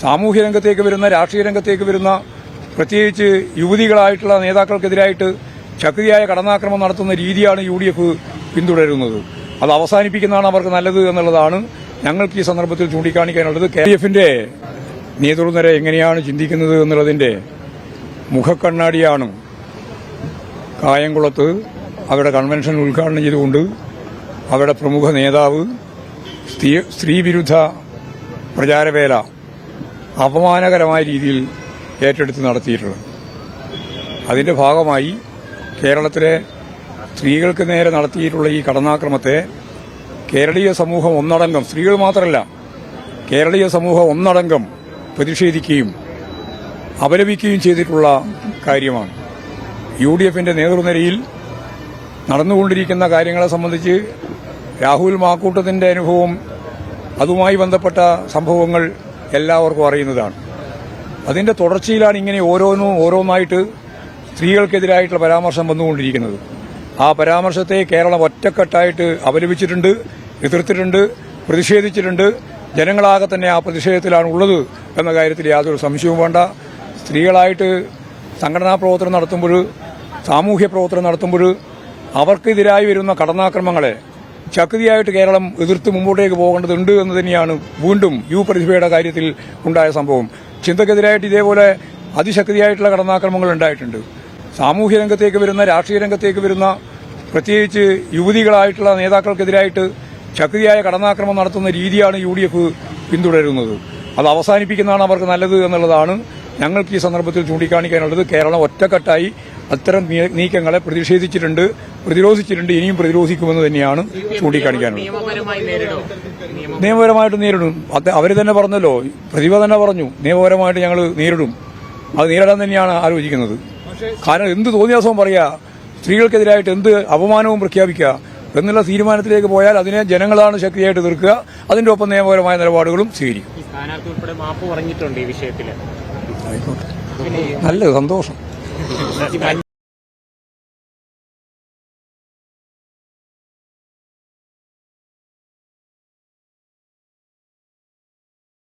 സാമൂഹ്യ രംഗത്തേക്ക് വരുന്ന, രാഷ്ട്രീയ രംഗത്തേക്ക് വരുന്ന, പ്രത്യേകിച്ച് യുവതികളായിട്ടുള്ള നേതാക്കൾക്കെതിരായിട്ട് ശക്തിയായ കടന്നാക്രമണം നടത്തുന്ന രീതിയാണ് UDF പിന്തുടരുന്നത്. അത് അവസാനിപ്പിക്കുന്നതാണ് അവർക്ക് നല്ലത് എന്നുള്ളതാണ് ഞങ്ങൾക്ക് ഈ സന്ദർഭത്തിൽ ചൂണ്ടിക്കാണിക്കാനുള്ളത്. KDFന്റെ നേതൃനിര എങ്ങനെയാണ് ചിന്തിക്കുന്നത് എന്നുള്ളതിന്റെ മുഖക്കണ്ണാടിയാണ് കായംകുളത്ത് അവരുടെ കൺവെൻഷൻ ഉദ്ഘാടനം ചെയ്തുകൊണ്ട് അവരുടെ പ്രമുഖ നേതാവ് സ്ത്രീവിരുദ്ധ പ്രചാരവേല അപമാനകരമായ രീതിയിൽ ഏറ്റെടുത്ത് നടത്തിയിട്ടുള്ളത്. അതിന്റെ ഭാഗമായി കേരളത്തിലെ സ്ത്രീകൾക്ക് നേരെ നടത്തിയിട്ടുള്ള ഈ കടന്നാക്രമത്തെ കേരളീയ സമൂഹം ഒന്നടങ്കം, സ്ത്രീകൾ മാത്രമല്ല കേരളീയ സമൂഹം ഒന്നടങ്കം പ്രതിഷേധിക്കുകയും അപലപിക്കുകയും ചെയ്തിട്ടുള്ള കാര്യമാണ്. UDFന്റെ നേതൃനിരയിൽ നടന്നുകൊണ്ടിരിക്കുന്ന കാര്യങ്ങളെ സംബന്ധിച്ച് രാഹുൽ മാക്കൂട്ടത്തിന്റെ അനുഭവം, അതുമായി ബന്ധപ്പെട്ട സംഭവങ്ങൾ എല്ലാവർക്കും അറിയുന്നതാണ്. അതിന്റെ തുടർച്ചയിലാണ് ഇങ്ങനെ ഓരോന്നായിട്ട് സ്ത്രീകൾക്കെതിരായിട്ടുള്ള പരാമർശം വന്നുകൊണ്ടിരിക്കുന്നത്. ആ പരാമർശത്തെ കേരളം ഒറ്റക്കെട്ടായിട്ട് അപലപിച്ചിട്ടുണ്ട്, എതിർത്തിട്ടുണ്ട്, പ്രതിഷേധിച്ചിട്ടുണ്ട്. ജനങ്ങളാകെ തന്നെ ആ പ്രതിഷേധത്തിലാണ് ഉള്ളത് എന്ന കാര്യത്തിൽ യാതൊരു സംശയവും വേണ്ട. സ്ത്രീകളായിട്ട് സംഘടനാ പ്രവർത്തനം നടത്തുമ്പോൾ, സാമൂഹ്യ പ്രവർത്തനം നടത്തുമ്പോൾ അവർക്കെതിരായി വരുന്ന കടന്നാക്രമങ്ങളെ ശക്തിയായിട്ട് കേരളം എതിർത്ത് മുമ്പോട്ടേക്ക് പോകേണ്ടതുണ്ട് എന്ന് തന്നെയാണ് വീണ്ടും പ്രതിഭയുടെ കാര്യത്തിൽ ഉണ്ടായ സംഭവം. ചിന്തക്കെതിരായിട്ട് ഇതേപോലെ അതിശക്തിയായിട്ടുള്ള കടന്നാക്രമങ്ങൾ ഉണ്ടായിട്ടുണ്ട്. സാമൂഹ്യ രംഗത്തേക്ക് വരുന്ന, രാഷ്ട്രീയ രംഗത്തേക്ക് വരുന്ന, പ്രത്യേകിച്ച് യുവതികളായിട്ടുള്ള നേതാക്കൾക്കെതിരായിട്ട് ശക്തിയായ കടന്നാക്രമണം നടത്തുന്ന രീതിയാണ് UDF പിന്തുടരുന്നത്. അത് അവസാനിപ്പിക്കുന്നതാണ് അവർക്ക് നല്ലത് എന്നുള്ളതാണ് ഞങ്ങൾക്ക് ഈ സന്ദർഭത്തിൽ ചൂണ്ടിക്കാണിക്കാനുള്ളത്. കേരളം ഒറ്റക്കെട്ടായി അത്തരം നീക്കങ്ങളെ പ്രതിഷേധിച്ചിട്ടുണ്ട്, പ്രതിരോധിച്ചിട്ടുണ്ട്, ഇനിയും പ്രതിരോധിക്കുമെന്ന് തന്നെയാണ് ചൂണ്ടിക്കാണിക്കാനുള്ളത്. നിയമപരമായിട്ട് നേരിടും. അവർ തന്നെ പറഞ്ഞല്ലോ, പ്രതിഭ തന്നെ പറഞ്ഞു, നിയമപരമായിട്ട് ഞങ്ങൾ നേരിടും. അത് നേരിടാൻ തന്നെയാണ് ആലോചിക്കുന്നത്. കാരണം എന്ത് തോന്നിയാസവും പറയുക, സ്ത്രീകൾക്കെതിരായിട്ട് എന്ത് അപമാനവും പ്രഖ്യാപിക്കുക എന്നുള്ള തീരുമാനത്തിലേക്ക് പോയാൽ അതിനെ ജനങ്ങളാണ് ശക്തിയായിട്ട് എതിർക്കുക. അതിന്റെ ഒപ്പം നിയമപരമായ നിലപാടുകളും സ്വീകരിക്കും. ആയിക്കോട്ടെ, നല്ല സന്തോഷം.